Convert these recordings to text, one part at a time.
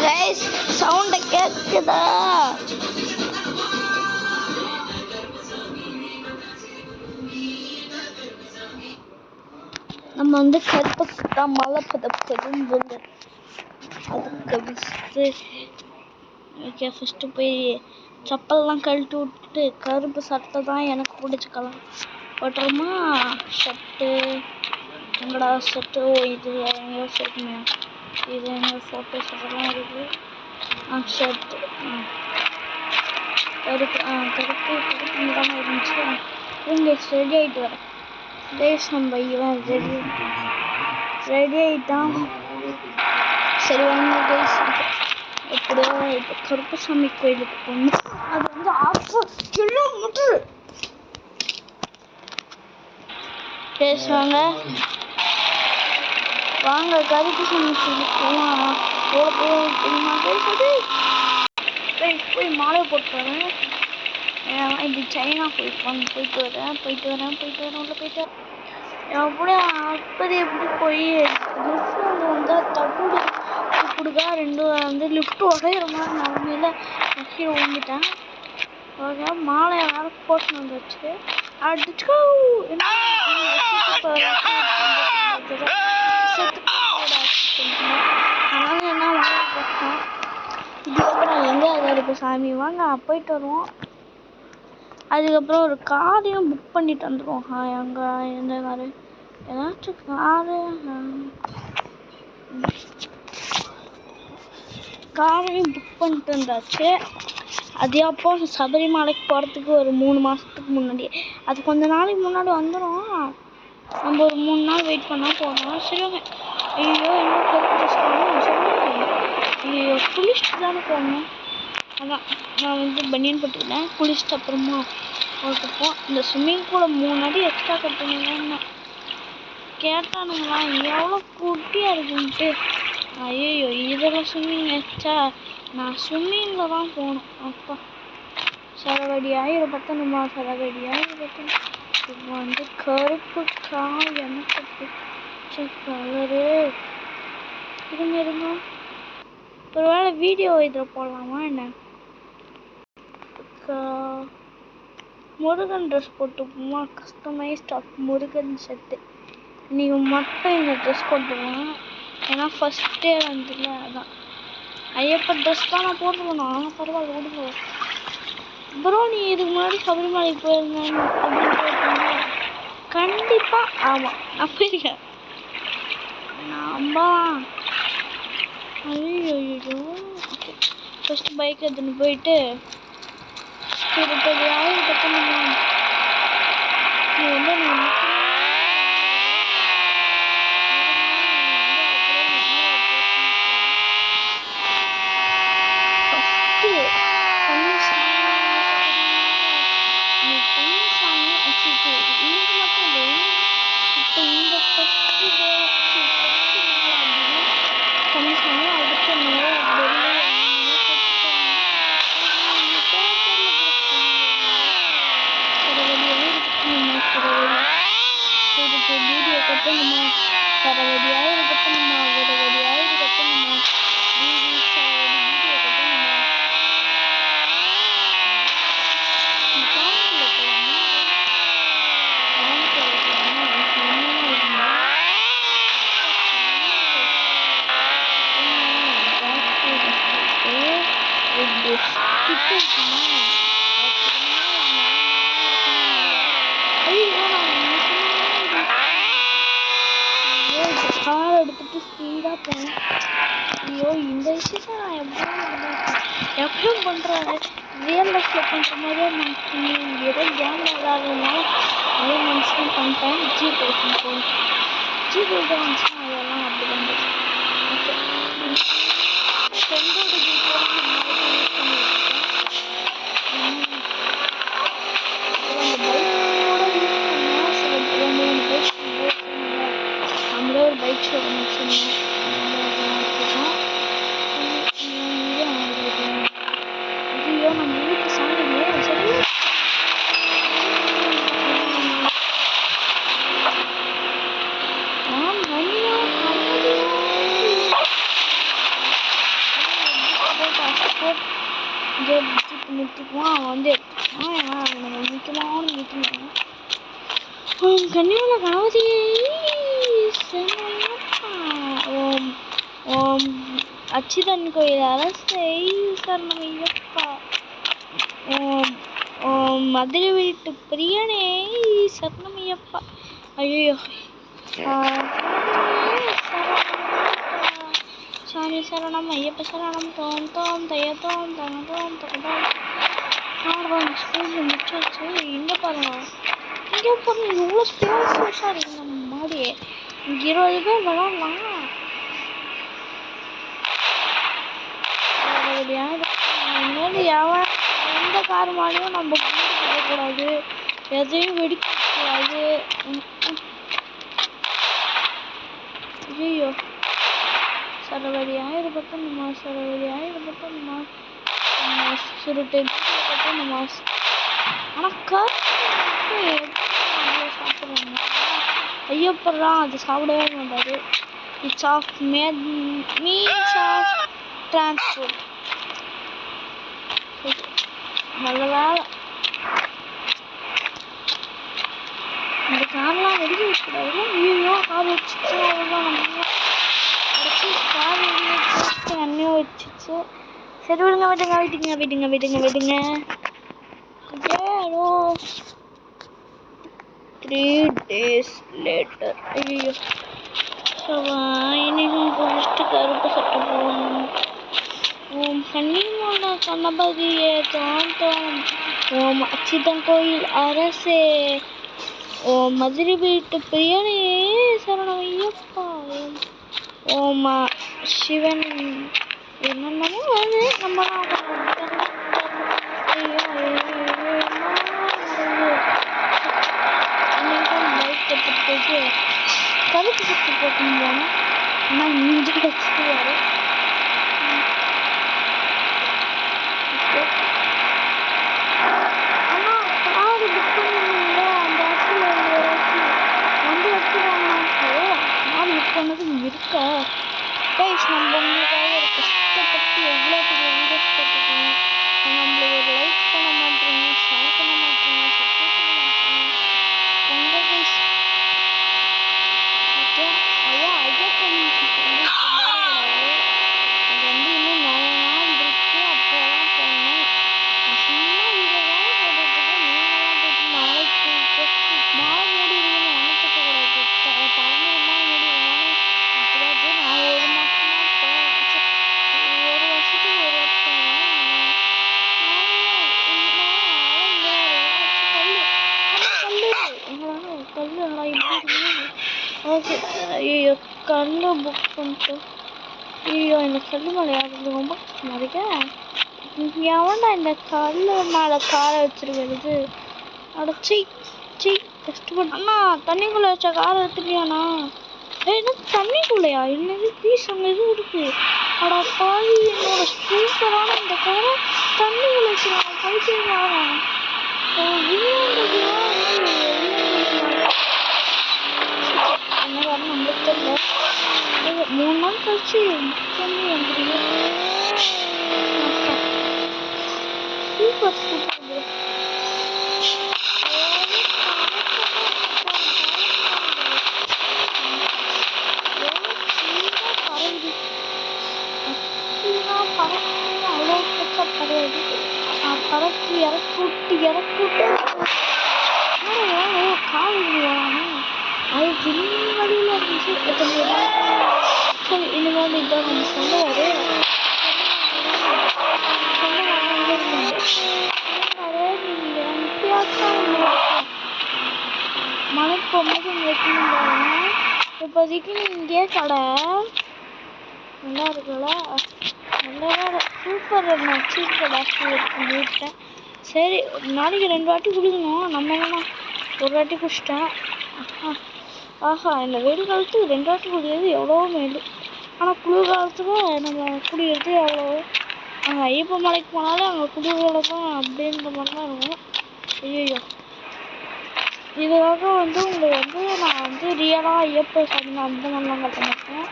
Guys sound கேக்குதா? நம்ம வந்து கருப்புக்கு தான் மழை பதப்பதுன்னு சொல்லு. அதுக்கு ஓகே ஃபஸ்ட்டு போய் செப்பல்லாம் கழட்டி விட்டுட்டு கருப்பு சட்டை தான் எனக்கு பிடிச்ச கலர் போட்டுருமா. ஷர்ட்டு எங்கடா ஷர்ட்டு? இது எங்கேயோ ஷர்ட்டுமே, இது எங்கள் ஃபோட்டோஸ் அதெல்லாம் இருக்குது. ஷர்ட்டு கருப்பு கருப்பு தான் இருந்துச்சு. இங்கே ரெடி ஆகிட்டு வரேன் கைஸ். நம்ம இவன் ரெடி ஆகிட்டான். சரி வாங்க கைஸ், எப்படியோ இப்போ கருப்பசாமி கோயிலுக்கு போகணும். அது வந்து 1/2 கிலோமீட்டர் பேசுவாங்க. வாங்க கருப்பசாமி கோயிலுக்கு போகலாம். போய் மாலை போட்டு வரேன். இது சைனா போயிட்டு வரேன் உள்ள போயிட்டு அப்படியே அப்படி எப்படி போய் லிஃப்ட் வந்தால் தகுடு கொடுக்கா 2 வந்து லிஃப்ட் உடையிற மாதிரி நிலமையில கீழே விழுந்துட்டேன். ஓகே மாலையை வேறு போட்டு வந்துச்சு. அடிச்சுக்கோ அதனால என்ன மாலை போட்டேன். இதுக்கப்புறம் எங்கே கருப்பு சாமி வாங்க போயிட்டு வருவோம். அதுக்கப்புறம் ஒரு காரையும் புக் பண்ணிட்டு வந்துடுவோம். அங்கே எந்த காரு ஏதாச்சும் காரையும் புக் பண்ணிட்டு வந்தாச்சு. அது அப்போ சபரிமலைக்கு போகிறதுக்கு ஒரு 3 மாதத்துக்கு முன்னாடி, அது கொஞ்ச நாளைக்கு முன்னாடி வந்துடும். நம்ம ஒரு 3 நாள் வெயிட் பண்ணால் போகணும். சரிங்க. ஐயோ என்ன கருப்பு சொல்லுங்க. ஐயோ குளிச்சுட்டு தானே போகணும். அதான் நான் வந்து பனியன் போட்டுக்கிட்டேன். குளிச்சுட்டு அப்புறமா போட்டுப்போம். இந்த ஸ்விம்மிங் பூலை 3 அடி எக்ஸ்ட்ரா கட்டுனீங்கன்னு கேட்டானுங்களா, எவ்வளோ குட்டியாக இருக்குன்ட்டு. ஐயோ இதெல்லாம் ஸ்விம்மிங் வச்சா நான் ஸ்விம்மிங்கில் தான் போகணும். அப்பா சரவடி ஆயிரம் பத்தணுமா, சரவடி ஆயிரம் பத்தணும். இப்போ வந்து கருப்பு காய் எனக்கு பிடிச்ச கலரு. இருங்க ஒரு வேளை வீடியோ இதில் போடலாமா என்ன? முருகன் ட்ரெஸ் போட்டுப்போமா, கஸ்டமைஸ்ட் ஆஃப் முருகன் ஷர்ட்டு. நீங்கள் மட்டும் இந்த ட்ரெஸ் போட்டுருவேன், ஏன்னா ஃபஸ்ட் டே வந்துல. அதான் ஐயப்ப ட்ரெஸ் தான் நான் போட்டுருவேன். ஆனால் பரவாயில்ல விடுங்க ப்ரோ. நீ இதுக்கு முன்னாடி சபரிமலைக்கு போயிருந்தேன் அப்படின்னு கேட்டீங்க. கண்டிப்பாக ஆமாம் நான் போயிருக்கேன். நம்பலாம். ஐயோ ஃபஸ்ட்டு பைக் எடுத்துன்னு போயிட்டு யாரும் கட்டணுமா நீ வந்து கார் எடுத்துட்டு ஸ்பீடாக போனேன். ஐயோ இந்த விஷயத்தை நான் எப்பவும் பண்ணுறாரு ரியல் லைஃப்பில் பண்ணுற மாதிரியே நான் ஏதோ கேம் விளாட்றதுனால அதே மனுஷன் பண்ணிட்டேன். ஜீப் எடுத்துன்னு போகணும். ஜீப் எடுத்து வந்துச்சுன்னா அதெல்லாம் அப்படி பண்ணுறது. ஓகே ஃப்ரெண்டோட ஜீப்போட யூஸ் பண்ணி பைக் ஷோரூம் சொன்னேன். ஐயோ நம்ம வீட்டு சாலையே சரி. மணியா போட்டு இங்கே நிறுத்திக்குவான். அவன் வந்து எடுத்துக்குவான். ஏன்னா நம்ம முக்கியமான மீட்டிங். கன்னியூல கணபதியை ஓம் ஓம் அச்சிதன் கோயில் அரசை சரணமையப்பா. ஓம் ஓம் மதுரை வீட்டு பிரியனே சரணமையப்பா. ஐயோ சாமி சரணம், ஐயப்ப சரணம், தோம் தோம் தையத்தோம் தங்கத்தோம் தகதோம். ஸ்கூல் முடிச்சாச்சு. இங்கே பாருங்க, இங்கே பாருங்க, இவ்வளோ ஸ்பேஸாக இருக்குது நம்ம மாதிரி. இங்கே 20 பேர் விளாட்லாம். இனிமேல் எந்த கார் மாதிரியும் நம்ம வீடு போடக்கூடாது, எதையும் வெடிக்கக்கூடாது. ஐயோ சரவடியாக இருக்கட்டும் நம்ம, சரவடியாக இருக்கட்டும் நம்ம, சுருட்டு இருக்கட்டும் நம்ம. ஆனால் கருத்து சாப்பிட்றாங்க. ஐயப்படுறான், அது சாப்பிடவே மாட்டாரு. It's of means of transport. நல்ல வேலை இந்த கார்லாம் வெடிக்க வச்சுக்கூடாது. ஐயோ கார் வச்சுச்சு, அவ்வளோதான். நம்ம அடிச்சு கார் வெடி வச்சு எண்ணெயும் வச்சுச்சு. சரி விடுங்க, விடுங்க விடுங்க விடுங்க விடுங்க விடுங்க. ஏதோ 3 days later. ஐயோ இன்னும் குளிச்சுட்டு கருப்பு சட்டை போடணும். ஓம் கன்னிமூல கணபதியே தோம் தோம். ஓம் அச்சிதன் கோயில் அரசே. ஓம் மதுரை வீட்டு பிரியனே சரணமையப்பா. ஓம் சிவன் என்னென்னமோ அது நம்ம பைக் எடுத்துட்டு போயிட்டு கருப்பு சட்டை போட்டுன்னு போனோம். ஆனால் இங்கே வச்சுட்டு வர இருக்கா கைஸ். நம்ம உங்களுக்காக ஒரு கஷ்டப்பட்டு எவ்வளோ பெரிய வீடியோஸ் போட்டுருக்கோம். நம்மள ஒரு லைக் பண்ண மாட்டேங்க, ஷேர் பண்ண மாட்டேங்க, சப்ஸ்கிரைப் பண்ண மாட்டேங்க. உங்கள் கைஸ் ஓகே. ஐயப்பன் அது வந்து இன்னும் 4 நாள் இருக்குது. அப்போதான் போகணும். சும்மா வீடியோ தான் போட்டுட்ருக்கேன். நீங்களாம் போட்டு நாளைக்கு மாலை மூடி இருக்குன்னு நினைக்கக்கூடாது. திறந்துருந்தா மூடி இருந்தாலும் அப்படியாது. நான் 1 மாதமாக போச்சு. 1 வருஷத்துக்கு ஒரு வாட்டி போவேன். ஓகே. ஐயோ கல் புக் பண்ணிட்டோம். ஐயோ இந்த கல் மேலே யாருக்கு ரொம்ப கஷ்டமாக இருக்கா. எவன்டா இந்த கல் மேலே காரை வச்சிருக்கிறது. அடைச்சி சி கஷ்டப்பட்டு அண்ணா தண்ணிக்குள்ளே வச்ச காரை எடுத்துட்டியாண்ணா. என்ன தண்ணிக்குள்ளையா? என்னது ப்ளீஸ் அங்கே எதுவும் இருக்கு. அடா பாவி, என்னோட சூப்பரான இந்த காரை தண்ணிக்குள்ளே வச்சுருவாங்க. பைத்தியம் காரம் என்ன காரணம் நம்மளுக்கு தெரியல. 3 நாள் கழிச்சு தண்ணி வந்துடுங்க. Super super. அவ்வளோ பெருசாக பரவாது. பறக்கு இறக்கூட்டு கால் விடுவாங்க. அது திடீர்னு வழியில் இருந்துச்சு. சரி இனிமேல் இதான் நம்ம சொல்லுவார். மலைக்கு போகும்போது வைக்கணும் பாருங்க. இப்போதைக்கு இங்கே கடை நல்லா இருக்குல்ல. நல்லா சூப்பர். நான் சீப் கடை வீட்டேன். சரி நாளைக்கு 2 வாட்டி குடிக்கணும். நம்ம என்னன்னா 1 வாட்டி குடிச்சிட்டேன். ஆஹா இந்த வெயில் காலத்துக்கு 2 வாட்டி குடிக்கிறது எவ்வளோ மேல். ஆனால் குளிர் காலத்துக்கு நம்ம குடிக்கிறது எவ்வளோ. அங்கே ஐயப்ப மலைக்கு போனாலும் அங்கே குளிர்காலம் தான் அப்படின்ற மாதிரி தான் இருக்கும். ஐயோ இதுக்காக வந்து உங்களுக்கு வந்து நான் வந்து ரியலாக ஐயப்ப சாமி அந்த மாதிரிலாம் கட்ட மாட்டேன்.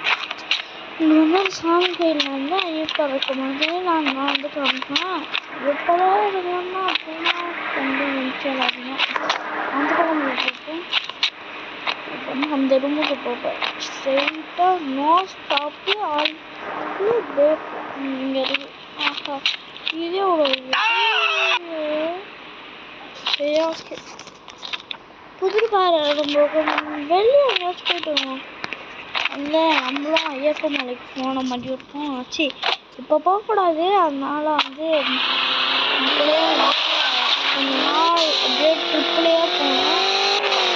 இங்கே வந்து சாமி கோயிலில் வந்து ஐயப்பன் இருக்கும்போது நான் வந்து காமிப்பேன். எப்போதான் இருக்கணும்னா அப்படின்னா கொஞ்சம் நிச்சயம் அதிகம் அந்த பக்கம் போய்ட்டு அந்த ரூமுக்கு போப்பேன். ஸ்ட்ரெயிட்டாக நோ ஸ்டாப்பு ஆல் பேக் இங்கே இருக்கு. ஆஹா இதே ஒரு சரி ஓகே. புதுக்கார இருக்கும்போது வெளியே எங்கேயாச்சும் போயிட்டு வருவோம். இல்லை நம்மளும் ஐயப்பன் மலைக்கு போன மாதிரி இருக்கும். ஆச்சு இப்போ போகக்கூடாது. அதனால வந்து அப்படியே கொஞ்ச நாள் அப்படியே ட்ரிப்லேயே போனோம்.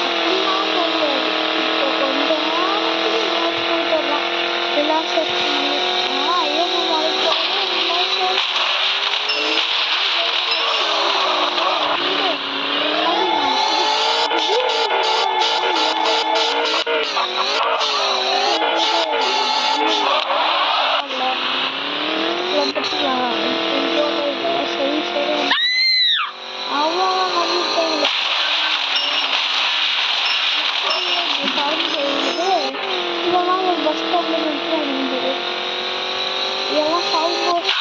அப்படிலாம் போகக்கூடாது. இப்போ கொஞ்ச நேரத்துக்கு எங்கேயாச்சும் போயிட்டு வரலாம் ரிலாக்ஸேஷன் பண்ணி. ஆனால் ஐயப்பன் மலைக்கு போகிறது ரிலாக்ஸேஷன் பஸ் ஸ்டாப்ல நிறுத்த முடியுது. இதெல்லாம் சவுண்ட்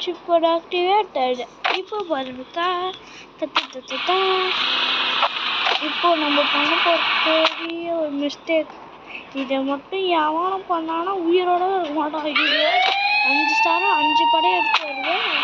chip code activated. இப்போ பாருங்கக்கா இப்போ நம்ம பண்ண போகிற பெரிய ஒரு மிஸ்டேக். இதை மட்டும் எவனும் பண்ணானா உயிரோட இருக்க மாட்டான். 5 ஸ்டாரும் 5 படம் எடுத்து வருவேன்.